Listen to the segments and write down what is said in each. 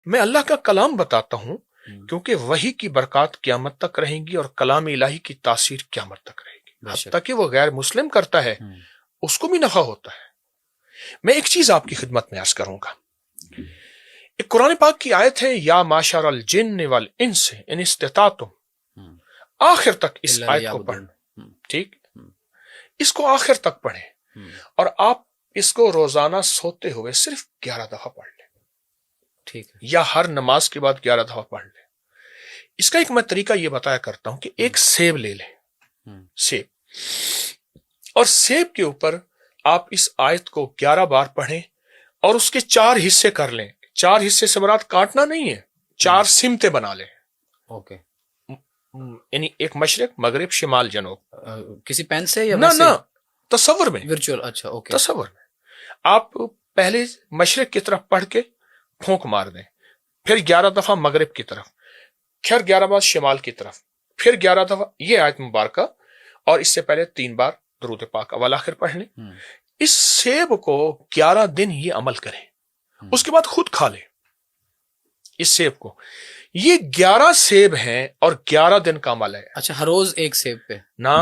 میں اللہ کا کلام بتاتا ہوں کیونکہ وہی کی برکات قیامت تک رہیں گی اور کلام الہی کی تاثیر قیامت تک رہے گی. حتیٰ کہ وہ غیر مسلم کرتا ہے اس کو بھی نفع ہوتا ہے. میں ایک چیز آپ کی خدمت میں عرض کروں گا. ایک قرآن پاک کی آیت ہے یا معشر الجن والانس ان استطعتم، آخر تک اس آیت کو پڑھیں. ٹھیک، اس کو آخر تک پڑھیں اور آپ اس کو روزانہ سوتے ہوئے صرف 11 دفعہ پڑھ لیں. ٹھیک ہے، یا ہر نماز کے بعد 11 دفعہ پڑھ لیں. اس کا ایک میں طریقہ یہ بتایا کرتا ہوں کہ ایک سیب لے لیں، سیب، اور سیب کے اوپر آپ اس آیت کو 11 بار پڑھیں اور اس کے 4 حصے کر لیں. 4 حصے سے مراد کاٹنا نہیں ہے، 4 سمتیں بنا لیں. اوکے، یعنی ایک مشرق، مغرب، شمال، جنوب. کسی پین سے یا نہ تصور میں، ورچوئل. اچھا، اوکے، تصور میں. آپ پہلے مشرق کی طرف پڑھ کے پھونک مار دیں، پھر 11 دفعہ مغرب کی طرف، پھر 11 بار شمال کی طرف، پھر 11 دفعہ یہ آیت مبارکہ، اور اس سے پہلے 3 بار درود پاک اول آخر پڑھ لیں. اس سیب کو 11 دن یہ عمل کریں، اس کے بعد خود کھا لیں اس سیب کو. یہ 11 سیب ہیں اور 11 دن کا عمل ہے. اچھا، ہر روز ایک سیب پہ؟ نہ،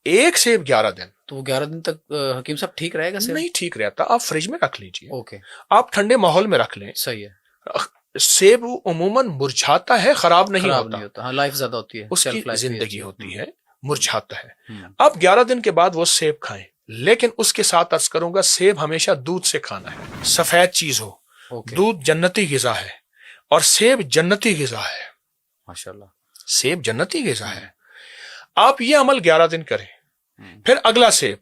ایک سیب 11 دن. تو وہ 11 دن تک حکیم صاحب ٹھیک رہے گا؟ نہیں ٹھیک رہتا، آپ فریج میں رکھ لیجئے. اوکے، آپ ٹھنڈے ماحول میں رکھ لیں. صحیح ہے. سیب عموماً مرجھاتا ہے، خراب نہیں ہوتا. ہاں، لائف زیادہ ہوتی ہے، اس کی زندگی ہوتی ہے، مرجھاتا ہے. آپ 11 دن کے بعد وہ سیب کھائیں، لیکن اس کے ساتھ عرض کروں گا سیب ہمیشہ دودھ سے کھانا ہے. سفید چیز ہو. دودھ جنتی غذا ہے اور سیب جنتی غذا ہے. ماشاءاللہ، سیب جنتی غذا ہے. آپ یہ عمل 11 دن کریں. پھر اگلا سیب،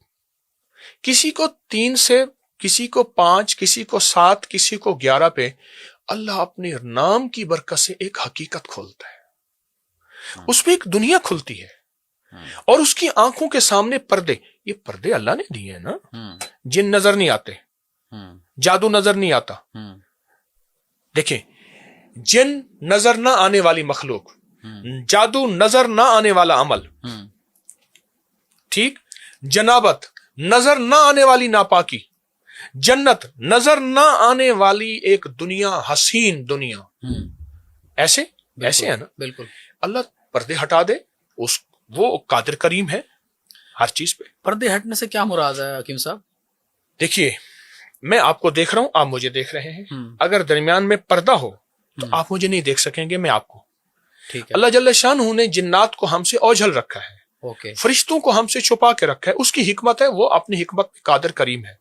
کسی کو 3 سیب، کسی کو 5، کسی کو 7، کسی کو 11 پہ اللہ اپنے نام کی برکت سے ایک حقیقت کھولتا ہے. اس پہ ایک دنیا کھلتی ہے اور اس کی آنکھوں کے سامنے پردے. یہ پردے اللہ نے دیے ہیں نا. جن نظر نہیں آتے، جادو نظر نہیں آتا. دیکھیں، جن نظر نہ آنے والی مخلوق، جادو نظر نہ آنے والا عمل، ٹھیک، جنابت نظر نہ آنے والی ناپاکی، جنت نظر نہ آنے والی ایک دنیا، حسین دنیا. ایسے ہے نا. بالکل. اللہ پردے ہٹا دے، وہ قادر کریم ہے ہر چیز پہ. پردے ہٹنے سے کیا مراد ہے حکیم صاحب؟ دیکھیے، میں آپ کو دیکھ رہا ہوں، آپ مجھے دیکھ رہے ہیں. اگر درمیان میں پردہ ہو تو آپ مجھے نہیں دیکھ سکیں گے، میں آپ کو. ٹھیک ہے. اللہ جل شانہ نے جنات کو ہم سے اوجھل رکھا ہے، فرشتوں کو ہم سے چھپا کے رکھا ہے. اس کی حکمت ہے، وہ اپنی حکمت میں قادر کریم ہے.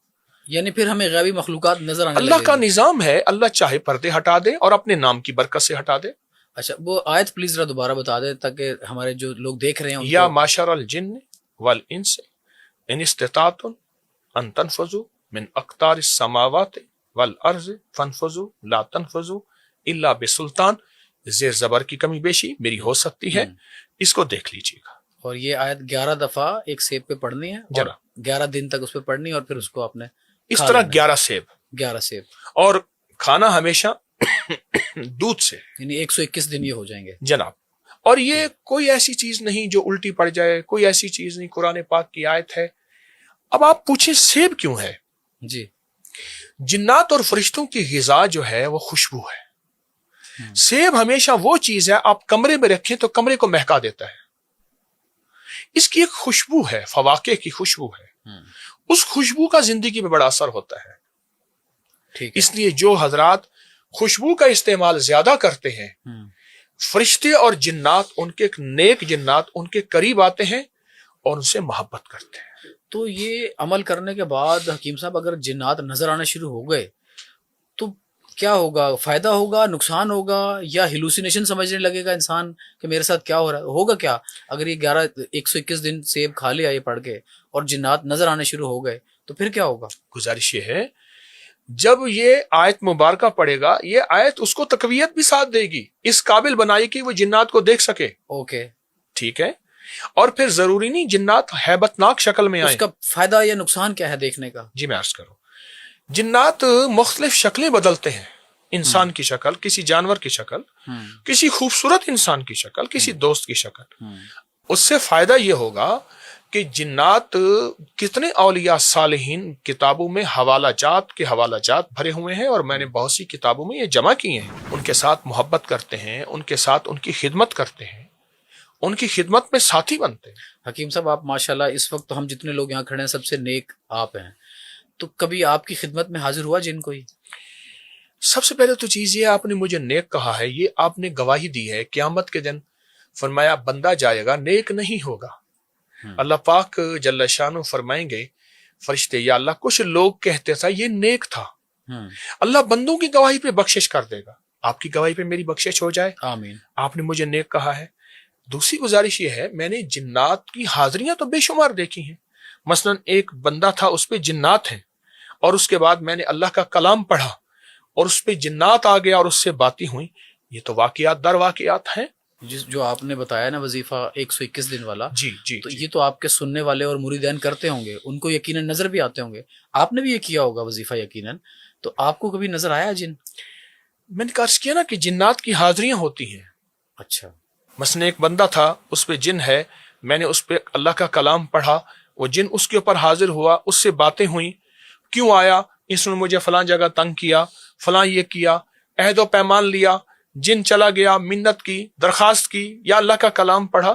یعنی پھر ہمیں غیبی مخلوقات نظر آنے اللہ کا نظام ہے. اللہ چاہے پردے ہٹا دے اور اپنے نام کی برکت سے ہٹا دے. اچھا، وہ آیت پلیز ذرا دوبارہ بتا دے تاکہ ہمارے جو لوگ دیکھ رہے ہیں. یا معشر الجن والانس ان استطعتم ان تنفذوا من اقطار السماوات والارض فانفذوا لا تنفذوا الا بسلطان. زیر زبر کی کمی بیشی میری ہو سکتی ہے، اس کو دیکھ لیجیے گا. اور یہ آیت 11 دفعہ ایک سیب پہ پڑھنی ہے، اور 11 دن تک اس پہ پڑھنی، اور پھر اس کو آپ نے اس طرح 11 سیب، اور کھانا ہمیشہ دودھ سے. یعنی 121 دن یہ ہو جائیں گے جناب. اور یہ کوئی ایسی چیز نہیں جو الٹی پڑ جائے، کوئی ایسی چیز نہیں. قرآن پاک کی آیت ہے. اب آپ پوچھیں سیب کیوں ہے؟ جی، جنات اور فرشتوں کی غذا جو ہے وہ خوشبو ہے. سیب ہمیشہ وہ چیز ہے آپ کمرے میں رکھیں تو کمرے کو مہکا دیتا ہے. اس کی ایک خوشبو ہے، فواکہ کی خوشبو ہے. اس خوشبو کا زندگی پہ بڑا اثر ہوتا ہے. اس لیے جو حضرات خوشبو کا استعمال زیادہ کرتے ہیں، فرشتے اور جنات، ان کے نیک جنات ان کے قریب آتے ہیں اور ان سے محبت کرتے ہیں. تو یہ عمل کرنے کے بعد حکیم صاحب اگر جنات نظر آنے شروع ہو گئے تو کیا ہوگا؟ فائدہ ہوگا، نقصان ہوگا، یا ہیلوسینیشن سمجھنے لگے گا انسان کہ میرے ساتھ کیا ہو رہا ہے؟ ہوگا کیا اگر یہ 121 دن سیب کھا لیا یہ پڑھ کے اور جنات نظر آنے شروع ہو گئے تو پھر کیا ہوگا؟ گزارش یہ ہے، جب یہ آیت مبارکہ پڑھے گا، یہ آیت اس کو تقویت بھی ساتھ دے گی، اس قابل بنائے کہ وہ جنات کو دیکھ سکے. اوکے، ٹھیک ہے. اور پھر ضروری نہیں جنات ہیبت ناک شکل میں آئیں. اس کا فائدہ یا نقصان کیا ہے دیکھنے کا؟ جی میں عرض کروں. جنات مختلف شکلیں بدلتے ہیں. انسان کی شکل، کسی جانور کی شکل، کسی خوبصورت انسان کی شکل، کسی دوست کی شکل. اس سے فائدہ یہ ہوگا کہ جنات کتنے اولیاء صالحین کتابوں میں حوالہ جات بھرے ہوئے ہیں، اور میں نے بہت سی کتابوں میں یہ جمع کیے ہیں. ان کے ساتھ محبت کرتے ہیں، ان کے ساتھ ان کی خدمت کرتے ہیں، ان کی خدمت میں ساتھی بنتے ہیں. حکیم صاحب آپ ماشاءاللہ اس وقت ہم جتنے لوگ یہاں کھڑے ہیں سب سے نیک آپ ہیں، تو کبھی آپ کی خدمت میں حاضر ہوا جن کوئی؟ سب سے پہلے تو چیز یہ آپ نے مجھے نیک کہا ہے، یہ آپ نے گواہی دی ہے قیامت کے دن. فرمایا بندہ جائے گا نیک نہیں ہوگا. اللہ پاک جل شانہ فرمائیں گے فرشتے یا اللہ کچھ لوگ کہتے تھا یہ نیک تھا. اللہ بندوں کی گواہی پہ بخشش کر دے گا. آپ کی گواہی پہ میری بخشش ہو جائے، آمین. آپ نے مجھے نیک کہا ہے. دوسری گزارش یہ ہے، میں نے جنات کی حاضریاں تو بے شمار دیکھی ہیں. مثلا ایک بندہ تھا اس پہ جنات ہیں، اور اس کے بعد میں نے اللہ کا کلام پڑھا اور اس پہ جنات آ گیا اور اس سے باتیں ہوئیں. یہ تو واقعات در واقعات ہیں. جو آپ نے بتایا نا وظیفہ 121 دن والا، جی جی تو جی. یہ تو آپ کے سننے والے اور مریدین کرتے ہوں گے، ان کو یقیناً نظر بھی آتے ہوں گے. آپ نے بھی یہ کیا ہوگا وظیفہ یقیناً، تو آپ کو کبھی نظر آیا جن؟ میں نے عرض کیا نا کہ جنات کی حاضریاں ہوتی ہیں. اچھا. مثلا ایک بندہ تھا اس پہ جن ہے، میں نے اس پہ اللہ کا کلام پڑھا، وہ جن اس کے اوپر حاضر ہوا، اس سے باتیں ہوئیں. کیوں آیا؟ اس نے مجھے فلاں جگہ تنگ کیا، فلاں یہ کیا، عہد و پیمان لیا. جن چلا گیا، منت کی، درخواست کی، یا اللہ کا کلام پڑھا.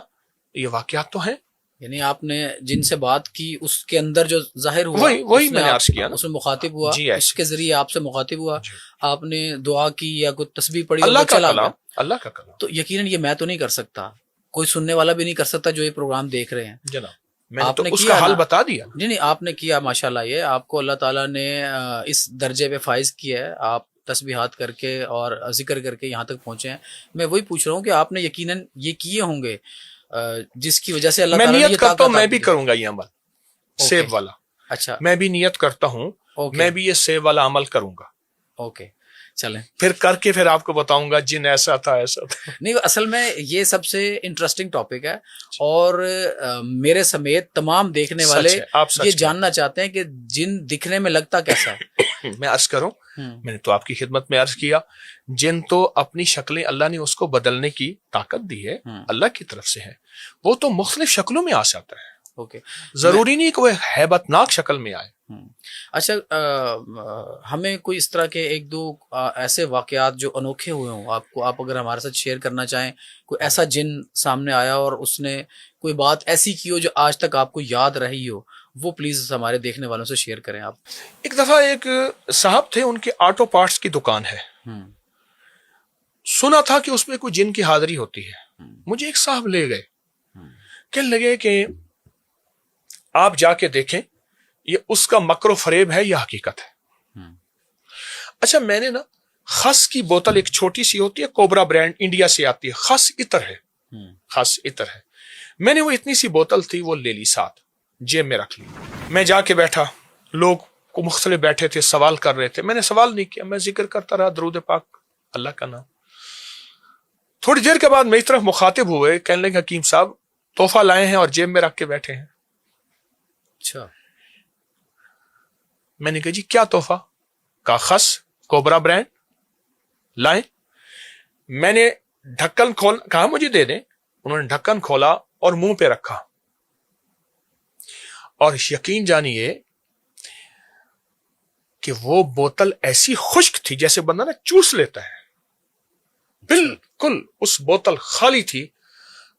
یہ واقعات تو ہیں. یعنی آپ نے جن سے بات کی اس کے اندر جو ظاہر ہوا وہی میں نے عرض کیا نا، اس میں مخاطب ہوا، جی اس کے ذریعے آپ سے مخاطب ہوا. جی. آپ نے دعا کی یا کوئی تسبیح پڑھی، اللہ کا چلا کلام، گیا. اللہ کا کلام. تو یقیناً یہ میں تو نہیں کر سکتا، کوئی سننے والا بھی نہیں کر سکتا جو یہ پروگرام دیکھ رہے ہیں. جناب میں نے آپ تو نے اس کیا کا حل نا؟ بتا دیا. جی نہیں، آپ نے کیا ماشاءاللہ. یہ آپ کو اللہ تعالیٰ نے اس درجے پہ فائز کیا ہے، آپ تسبیحات کر کے اور ذکر کر کے یہاں تک پہنچے ہیں. میں وہی پوچھ رہا ہوں کہ آپ نے یقیناً یہ کیے ہوں گے جس کی وجہ سے اللہ میں تعالیٰ نے نیت یہ کرتا ہوں طاقت میں آپ بھی کو دی. کروں گا یہ عمل سیب والا. اچھا. میں بھی نیت کرتا ہوں میں بھی یہ سیب والا عمل کروں گا. اوکے چلیں، پھر کر کے پھر آپ کو بتاؤں گا جن ایسا تھا ایسا تھا. نہیں اصل میں یہ سب سے انٹرسٹنگ ٹاپک ہے، اور میرے سمیت تمام دیکھنے والے یہ جاننا چاہتے ہیں کہ جن دکھنے میں لگتا کیسا ہے. میں عرض کروں، میں نے تو آپ کی خدمت میں عرض کیا، جن تو اپنی شکلیں اللہ نے اس کو بدلنے کی طاقت دی ہے، اللہ کی طرف سے ہے. وہ تو مختلف شکلوں میں آ جاتا ہے. اوکے، ضروری نہیں کہ وہ ہیبت ناک شکل میں آئے. اچھا، ہمیں کوئی اس طرح کے ایک دو ایسے واقعات جو انوکھے ہوئے ہوں آپ اگر ہمارے ساتھ شیئر کرنا چاہیں، کوئی ایسا جن سامنے آیا اور اس نے کوئی بات ایسی کی ہو جو آج تک آپ کو یاد رہی ہو، وہ پلیز ہمارے دیکھنے والوں سے شیئر کریں آپ. ایک دفعہ ایک صاحب تھے، ان کے آٹو پارٹس کی دکان ہے. سنا تھا کہ اس میں کوئی جن کی حاضری ہوتی ہے. مجھے ایک صاحب لے گئے، کہنے لگے کہ آپ جا کے دیکھیں یہ اس کا مکر و فریب ہے یا حقیقت ہے. اچھا، میں نے نا خس کی بوتل ایک چھوٹی سی ہوتی ہے، کوبرا برانڈ، انڈیا سے آتی ہے، خس عطر ہے، خس عطر ہے. میں نے وہ اتنی سی بوتل تھی وہ لے لی، ساتھ جیب میں رکھ لی. میں جا کے بیٹھا، لوگ کو مختلف بیٹھے تھے، سوال کر رہے تھے. میں نے سوال نہیں کیا، میں ذکر کرتا رہا، درود پاک، اللہ کا نام. تھوڑی دیر کے بعد میری طرف مخاطب ہوئے، کہنے لگے حکیم صاحب تحفہ لائے ہیں اور جیب میں رکھ کے بیٹھے ہیں. اچھا. میں نے کہا جی کیا تحفہ؟ کا خس کوبرا برانڈ لائیں. میں نے ڈھکن کہا مجھے دے دیں. انہوں نے ڈھکن کھولا اور منہ پہ رکھا، اور یقین جانیے کہ وہ بوتل ایسی خشک تھی جیسے بندہ نا چوس لیتا ہے. بالکل اس بوتل خالی تھی.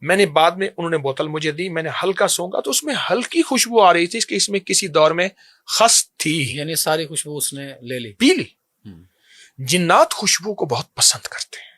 میں نے بعد میں انہوں نے بوتل مجھے دی، میں نے ہلکا سونگا تو اس میں ہلکی خوشبو آ رہی تھی کہ اس میں کسی دور میں خس تھی. یعنی ساری خوشبو اس نے لے لی، پی لی. جنات خوشبو کو بہت پسند کرتے ہیں.